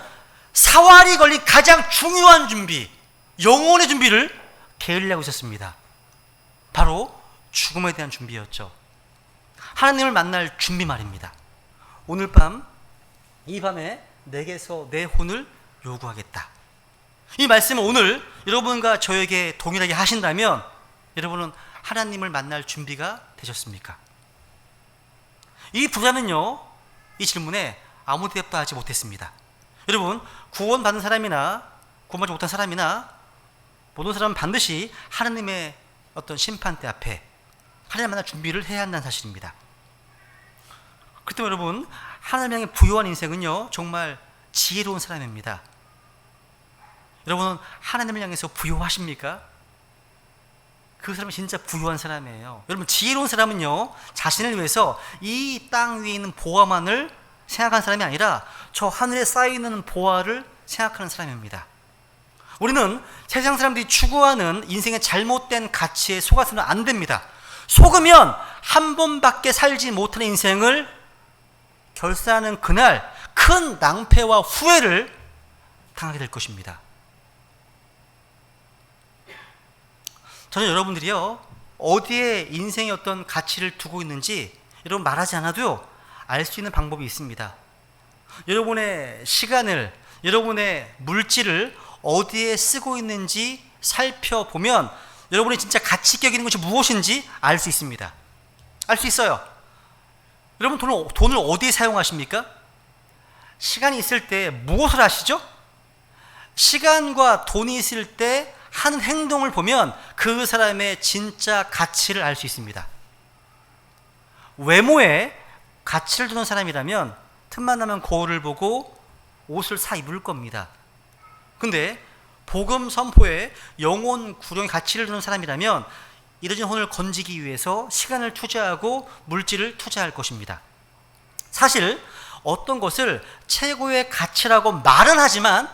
사활이 걸린 가장 중요한 준비, 영혼의 준비를 게을리하고 있었습니다. 바로 죽음에 대한 준비였죠. 하나님을 만날 준비 말입니다. 오늘 밤, 이 밤에 내게서 내 혼을 요구하겠다. 이 말씀을 오늘 여러분과 저에게 동일하게 하신다면 여러분은 하나님을 만날 준비가 되셨습니까? 이 부자는요, 이 질문에 아무 대답도 못했습니다. 여러분, 구원받은 사람이나 구원받지 못한 사람이나 모든 사람은 반드시 하나님의 어떤 심판대 앞에 하나님 만날 준비를 해야 한다는 사실입니다. 그렇기 때문에 여러분, 하나님 향해 부유한 인생은요, 정말 지혜로운 사람입니다. 여러분은 하나님을 향해서 부유하십니까? 그 사람이 진짜 부유한 사람이에요. 여러분, 지혜로운 사람은요, 자신을 위해서 이 땅 위에 있는 보화만을 생각하는 사람이 아니라 저 하늘에 쌓여있는 보화를 생각하는 사람입니다. 우리는 세상 사람들이 추구하는 인생의 잘못된 가치에 속아서는 안 됩니다. 속으면 한 번밖에 살지 못하는 인생을 결산하는 그날 큰 낭패와 후회를 당하게 될 것입니다. 저는 여러분들이요, 어디에 인생의 어떤 가치를 두고 있는지 여러분 말하지 않아도요, 알 수 있는 방법이 있습니다. 여러분의 시간을, 여러분의 물질을 어디에 쓰고 있는지 살펴보면 여러분이 진짜 가치 여기는 것이 무엇인지 알 수 있습니다. 알 수 있어요. 여러분 돈을 어디에 사용하십니까? 시간이 있을 때 무엇을 하시죠? 시간과 돈이 있을 때 하는 행동을 보면 그 사람의 진짜 가치를 알 수 있습니다. 외모에 가치를 두는 사람이라면 틈만 나면 거울을 보고 옷을 사 입을 겁니다. 근데 복음 선포에 영혼 구령의 가치를 두는 사람이라면 이뤄진 혼을 건지기 위해서 시간을 투자하고 물질을 투자할 것입니다. 사실 어떤 것을 최고의 가치라고 말은 하지만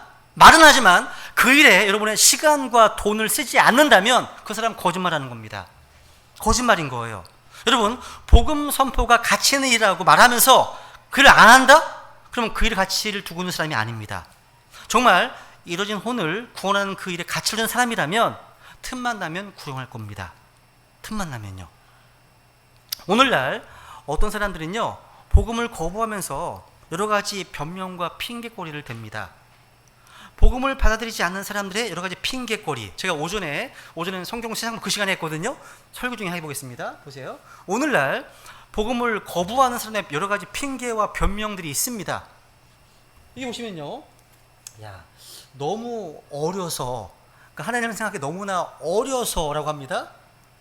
그 일에 여러분의 시간과 돈을 쓰지 않는다면 그 사람 거짓말하는 겁니다. 거짓말인 거예요. 여러분, 복음 선포가 가치 있는 일이라고 말하면서 그를 안 한다? 그러면 그 일에 가치를 두고 있는 사람이 아닙니다. 정말 이뤄진 혼을 구원하는 그 일에 가치를 두는 사람이라면 틈만 나면 구령할 겁니다. 틈만 나면요. 오늘날 어떤 사람들은요, 복음을 거부하면서 여러 가지 변명과 핑계거리를 댑니다. 복음을 받아들이지 않는 사람들의 여러 가지 핑계거리. 제가 오전에 성경 시작 그 시간에 했거든요. 설교 중에 해보겠습니다. 보세요. 오늘날 복음을 거부하는 사람의 여러 가지 핑계와 변명들이 있습니다. 이게 보시면요, 야, 너무 어려서, 그러니까 하나님을 생각하기에 너무나 어려서라고 합니다.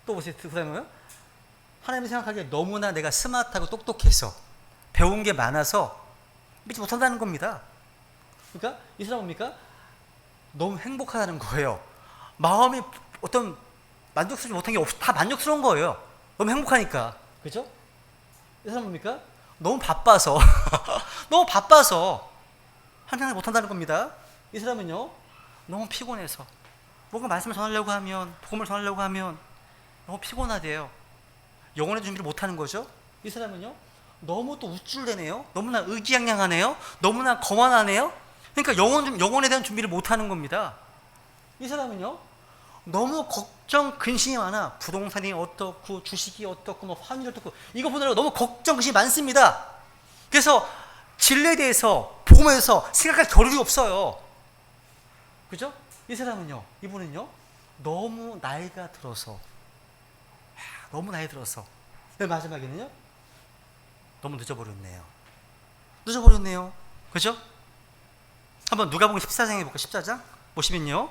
또 보세요. 그 다음에요, 하나님을 생각하기에 너무나 내가 스마트하고 똑똑해서 배운 게 많아서 믿지 못한다는 겁니다. 그러니까 이 사람 뭡니까? 너무 행복하다는 거예요. 마음이 어떤 만족스럽지 못한 게 없어. 다 만족스러운 거예요. 너무 행복하니까. 그죠? 이 사람 뭡니까? 너무 바빠서 너무 바빠서 한장을 못한다는 겁니다. 이 사람은요, 너무 피곤해서 뭔가 말씀을 전하려고 하면, 복음을 전하려고 하면 너무 피곤하대요. 영혼의 준비를 못하는 거죠. 이 사람은요, 너무 또 우쭐대네요. 너무나 의기양양하네요. 너무나 거만하네요. 그러니까 영혼에 대한 준비를 못하는 겁니다. 이 사람은요, 너무 걱정 근심이 많아. 부동산이 어떻고, 주식이 어떻고, 뭐 환율이 어떻고, 이거 보느라고 너무 걱정 근심이 많습니다. 그래서 진리에 대해서, 복음에 대해서 생각할 겨를이 없어요. 그죠? 이 사람은요, 이분은요, 너무 나이가 들어서, 마지막에는요, 너무 늦어버렸네요. 그죠? 한번 누가복음 14장 해볼까? 14장 보시면요,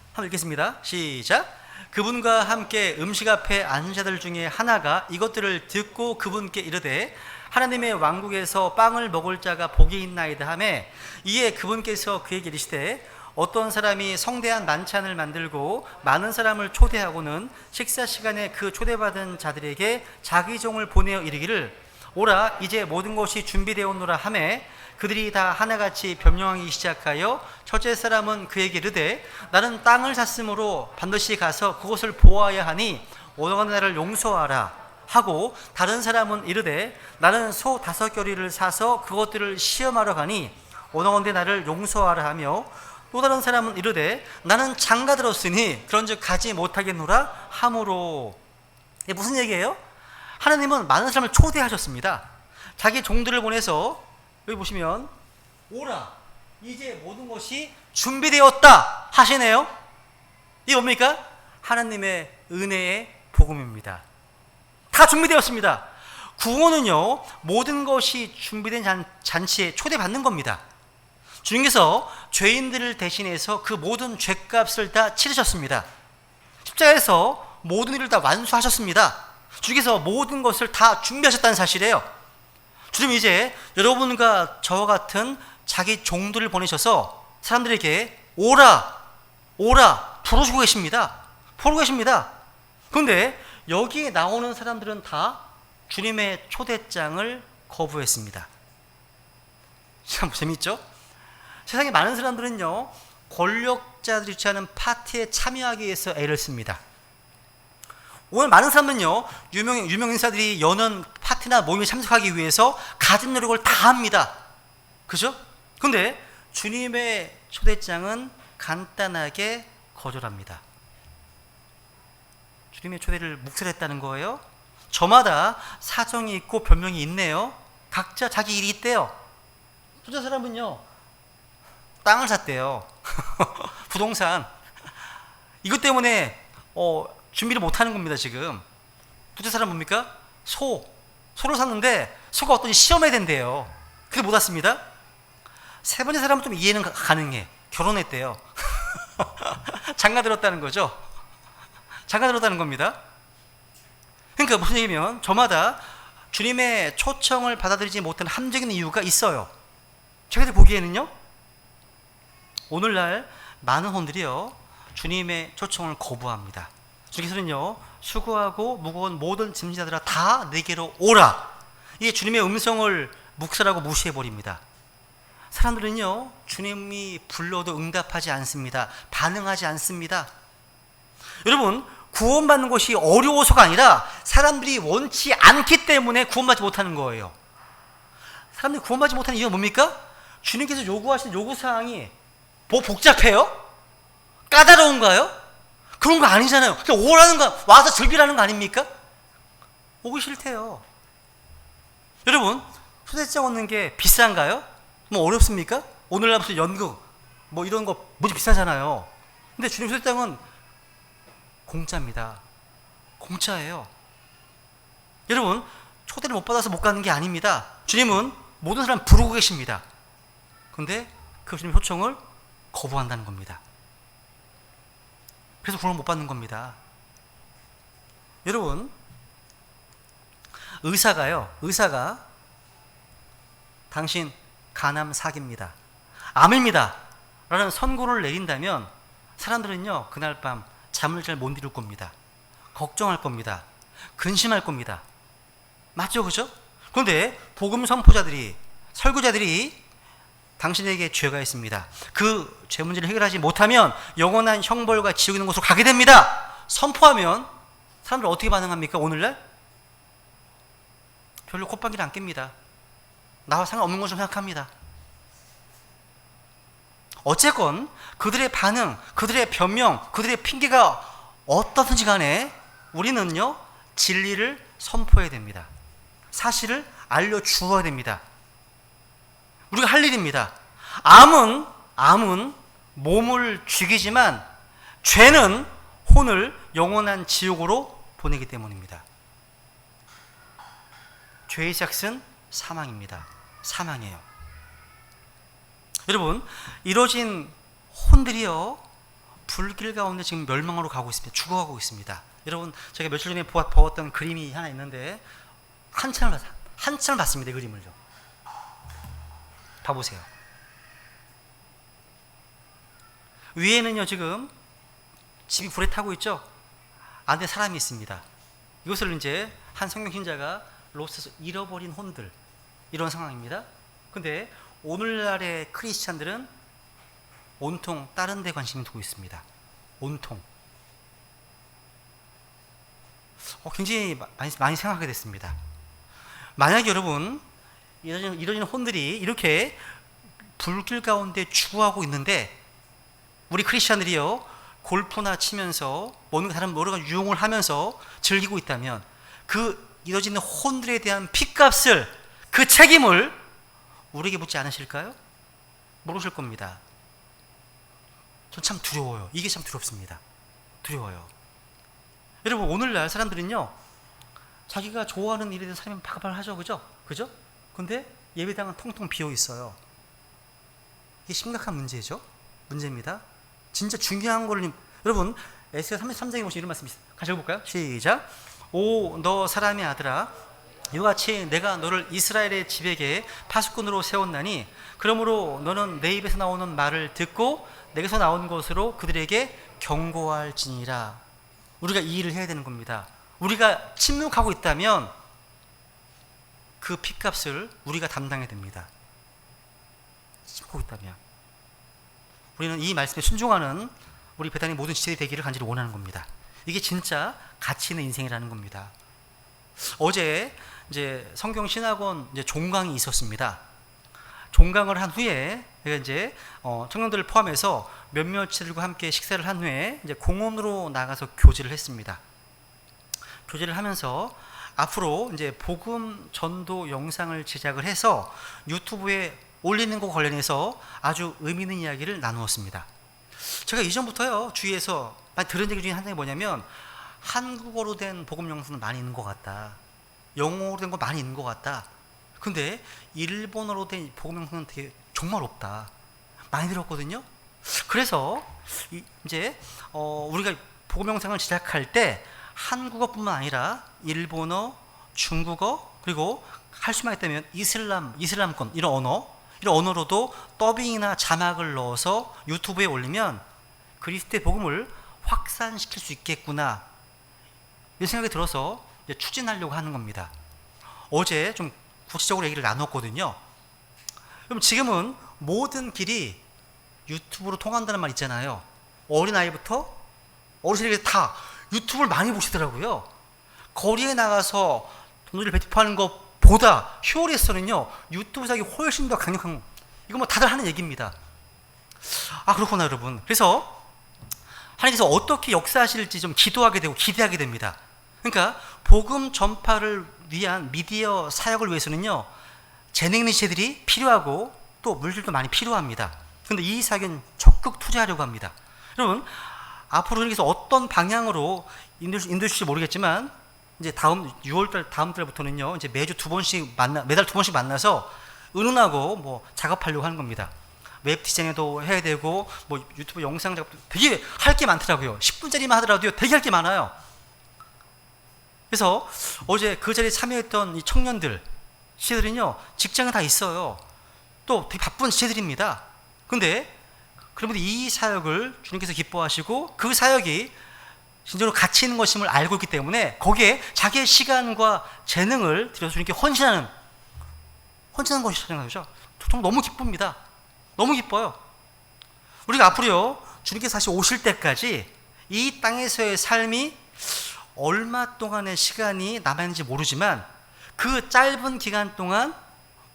한번 읽겠습니다. 시작. 그분과 함께 음식 앞에 앉은 자들 중에 하나가 이것들을 듣고 그분께 이르되 하나님의 왕국에서 빵을 먹을 자가 복이 있나이다 하매, 이에 그분께서 그에게 이르시되 어떤 사람이 성대한 만찬을 만들고 많은 사람을 초대하고는 식사 시간에 그 초대받은 자들에게 자기 종을 보내어 이르기를 오라, 이제 모든 것이 준비되었노라 하매, 그들이 다 하나같이 변명하기 시작하여 첫째 사람은 그에게 이르되 나는 땅을 샀으므로 반드시 가서 그것을 보아야 하니 오너가는 나를 용서하라 하고, 다른 사람은 이르되 나는 소 5겨리를 사서 그것들을 시험하러 가니 오너건대 나를 용서하라 하며, 또 다른 사람은 이르되 나는 장가 들었으니 그런즉 가지 못하겠노라 하므로. 이게 무슨 얘기예요? 하나님은 많은 사람을 초대하셨습니다. 자기 종들을 보내서 여기 보시면 오라, 이제 모든 것이 준비되었다 하시네요. 이게 뭡니까? 하나님의 은혜의 복음입니다. 다 준비되었습니다. 구원은요, 모든 것이 준비된 잔치에 초대받는 겁니다. 주님께서 죄인들을 대신해서 그 모든 죄값을 다 치르셨습니다. 십자가에서 모든 일을 다 완수하셨습니다. 주님께서 모든 것을 다 준비하셨다는 사실이에요. 주님 이제 여러분과 저와 같은 자기 종들을 보내셔서 사람들에게 오라 부르시고 계십니다. 그런데 여기에 나오는 사람들은 다 주님의 초대장을 거부했습니다. 참 재밌죠? 세상에 많은 사람들은요, 권력자들이 주최하는 파티에 참여하기 위해서 애를 씁니다. 오늘 많은 사람은요, 유명 인사들이 여는 파티나 모임에 참석하기 위해서 가진 노력을 다 합니다. 그죠? 근데 주님의 초대장은 간단하게 거절합니다. 주님의 초대를 묵살했다는 거예요. 저마다 사정이 있고 변명이 있네요. 각자 자기 일이 있대요. 저 사람은요, 땅을 샀대요. 부동산. 이것 때문에 준비를 못하는 겁니다. 지금 둘째 사람 뭡니까? 소를 샀는데 소가 어떤 시험해야 된대요. 그래서 못 왔습니다. 세 번째 사람은 좀 이해는 가능해. 결혼했대요. 장가 들었다는 거죠. 장가 들었다는 겁니다. 그러니까 무슨 얘기냐면 저마다 주님의 초청을 받아들이지 못하는 함정인 이유가 있어요. 저희들 보기에는요, 오늘날 많은 혼들이요 주님의 초청을 거부합니다. 주님께서는요, 수고하고 무거운 모든 짐지자들아 다 내게로 오라, 이게 주님의 음성을 묵살하고 무시해버립니다. 사람들은요, 주님이 불러도 응답하지 않습니다. 반응하지 않습니다. 여러분, 구원받는 것이 어려워서가 아니라 사람들이 원치 않기 때문에 구원받지 못하는 거예요. 사람들이 구원받지 못하는 이유가 뭡니까? 주님께서 요구하신 요구사항이 뭐 복잡해요? 까다로운가요? 그런 거 아니잖아요. 그냥 오라는 거, 와서 즐기라는 거 아닙니까? 오기 싫대요. 여러분, 초대장 얻는 게 비싼가요? 뭐 어렵습니까? 오늘날 무슨 연극 뭐 이런 거 무지 비싸잖아요. 근데 주님 초대장은 공짜입니다. 공짜예요. 여러분, 초대를 못 받아서 못 가는 게 아닙니다. 주님은 모든 사람 부르고 계십니다. 근데 그 주님의 초청을 거부한다는 겁니다. 그래서 구원을 못 받는 겁니다. 여러분, 의사가 당신 간암 사기입니다, 암입니다 라는 선고를 내린다면 사람들은요, 그날 밤 잠을 잘 못 이룰 겁니다. 걱정할 겁니다. 근심할 겁니다. 맞죠? 그죠? 그런데 복음 선포자들이, 설교자들이 당신에게 죄가 있습니다, 그 죄 문제를 해결하지 못하면 영원한 형벌과 지옥 있는 곳으로 가게 됩니다 선포하면 사람들 어떻게 반응합니까? 오늘날 별로 콧방귀를 안 깹니다. 나와 상관없는 것처럼 생각합니다. 어쨌건 그들의 반응, 그들의 변명, 그들의 핑계가 어떻든지 간에 우리는요, 진리를 선포해야 됩니다. 사실을 알려주어야 됩니다. 우리가 할 일입니다. 암은 몸을 죽이지만 죄는 혼을 영원한 지옥으로 보내기 때문입니다. 죄의 시작은 사망입니다. 사망이에요. 여러분, 이뤄진 혼들이요, 불길 가운데 지금 멸망으로 가고 있습니다. 죽어가고 있습니다. 여러분, 제가 며칠 전에 보았던 그림이 하나 있는데 한참을 봤습니다. 이 그림을요. 봐보세요. 위에는요, 지금 집이 불에 타고 있죠. 안에 사람이 있습니다. 이것을 이제 한 성경 신자가 로스에서 잃어버린 혼들, 이런 상황입니다. 근데 오늘날의 크리스찬들은 온통 다른 데 관심을 두고 있습니다. 온통. 굉장히 많이 생각하게 됐습니다. 만약에 여러분, 이런 혼들이 이렇게 불길 가운데 죽어가고 있는데 우리 크리스찬들이요, 골프나 치면서 뭔가 다른 여러 가지 유흥을 하면서 즐기고 있다면 그 이뤄지는 혼들에 대한 핏값을, 그 책임을 우리에게 묻지 않으실까요? 모르실 겁니다. 전 참 두려워요. 이게 참 두렵습니다. 두려워요. 여러분, 오늘날 사람들은요, 자기가 좋아하는 일에 대해서 사람이 바글바글하죠. 그죠? 근데 예배당은 텅텅 비어 있어요. 이게 심각한 문제입니다. 진짜 중요한 거를, 여러분, 에스겔 33장에 보시면 이런 말씀이 있어요. 같이 읽어볼까요? 시작. 오, 너 사람의 아들아, 이같이 내가 너를 이스라엘의 집에게 파수꾼으로 세웠나니 그러므로 너는 내 입에서 나오는 말을 듣고 내게서 나온 것으로 그들에게 경고할지니라. 우리가 이 일을 해야 되는 겁니다. 우리가 침묵하고 있다면 그 핏값을 우리가 담당해야 됩니다. 침묵하고 있다면. 우리는 이 말씀에 순종하는 우리 배단의 모든 지체들이 되기를 간절히 원하는 겁니다. 이게 진짜 가치 있는 인생이라는 겁니다. 어제 이제 성경 신학원 이제 종강이 있었습니다. 종강을 한 후에 제가 이제 청년들을 포함해서 몇몇 지체들과 함께 식사를 한 후에 이제 공원으로 나가서 교제를 했습니다. 교제를 하면서 앞으로 이제 복음 전도 영상을 제작을 해서 유튜브에 올리는 것 관련해서 아주 의미 있는 이야기를 나누었습니다. 제가 이전부터요 주위에서 많이 들은 얘기 중에 한 가지 뭐냐면 한국어로 된 복음 영상은 많이 있는 것 같다, 영어로 된 거 많이 있는 것 같다, 근데 일본어로 된 복음 영상은 되게 정말 없다, 많이 들었거든요. 그래서 이제 우리가 복음 영상을 제작할 때 한국어뿐만 아니라 일본어, 중국어, 그리고 할 수만 있다면 이슬람권 이런 언어로도 더빙이나 자막을 넣어서 유튜브에 올리면 그리스도의 복음을 확산시킬 수 있겠구나, 이런 생각이 들어서 이제 추진하려고 하는 겁니다. 어제 좀 구체적으로 얘기를 나눴거든요. 그럼 지금은 모든 길이 유튜브로 통한다는 말 있잖아요. 어린아이부터 어르신에게 다 유튜브를 많이 보시더라고요. 거리에 나가서 돈을 배tip하는 것보다 효율에서는요 유튜브 사기 훨씬 더 강력한, 이거 뭐 다들 하는 얘기입니다. 그렇구나 여러분. 그래서 하나님께서 어떻게 역사하실지 좀 기도하게 되고 기대하게 됩니다. 그러니까 복음 전파를 위한 미디어 사역을 위해서는요 재능 있는 시대들이 필요하고 또 물질도 많이 필요합니다. 그런데 이 사역은 적극 투자하려고 합니다. 여러분, 앞으로 그래서 어떤 방향으로 인도실지 모르겠지만 이제 다음 6월달 다음 달부터는요 이제 매달 두 번씩 만나서 의논하고 뭐 작업하려고 하는 겁니다. 웹 디자인도 해야 되고 뭐 유튜브 영상 작업도 되게 할 게 많더라고요. 10분짜리만 하더라도요 되게 할 게 많아요. 그래서 어제 그 자리에 참여했던 이 청년들 시들은요 직장은 다 있어요. 또 되게 바쁜 시들입니다. 근데 그러면 이 사역을 주님께서 기뻐하시고 그 사역이 진짜로 가치 있는 것임을 알고 있기 때문에 거기에 자기의 시간과 재능을 들여서 주님께 헌신하는 것이라는 거죠. 정말 너무 기쁩니다. 너무 기뻐요. 우리가 앞으로요 주님께서 다시 오실 때까지 이 땅에서의 삶이 얼마 동안의 시간이 남아있는지 모르지만 그 짧은 기간 동안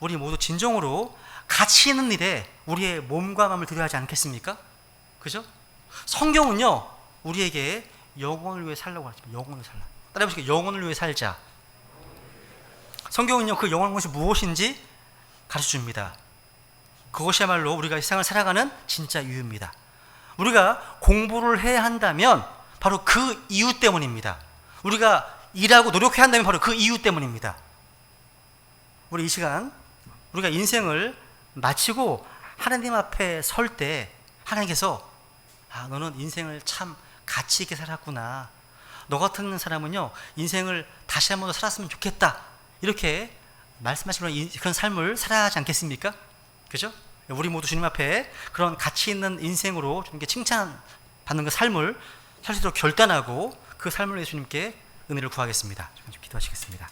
우리 모두 진정으로 가치 있는 일에 우리의 몸과 마음을 들여야 하지 않겠습니까? 그죠? 성경은요 우리에게 영혼을 위해 살라고 하지, 영혼을 살라. 따라해보시죠. 영혼을 위해 살자. 성경은요 그 영원한 것이 무엇인지 가르쳐줍니다. 그것이야말로 우리가 이 세상을 살아가는 진짜 이유입니다. 우리가 공부를 해야 한다면 바로 그 이유 때문입니다. 우리가 일하고 노력해야 한다면 바로 그 이유 때문입니다. 우리 이 시간 우리가 인생을 마치고 하나님 앞에 설 때 하나님께서 너는 인생을 참 가치 있게 살았구나, 너 같은 사람은요 인생을 다시 한 번 더 살았으면 좋겠다, 이렇게 말씀하시는 그런 삶을 살아야 하지 않겠습니까? 그죠? 우리 모두 주님 앞에 그런 가치 있는 인생으로 주님께 칭찬받는 그 삶을 살 수 있도록 결단하고 그 삶을 위해 주님께 은혜를 구하겠습니다. 좀 기도하시겠습니다.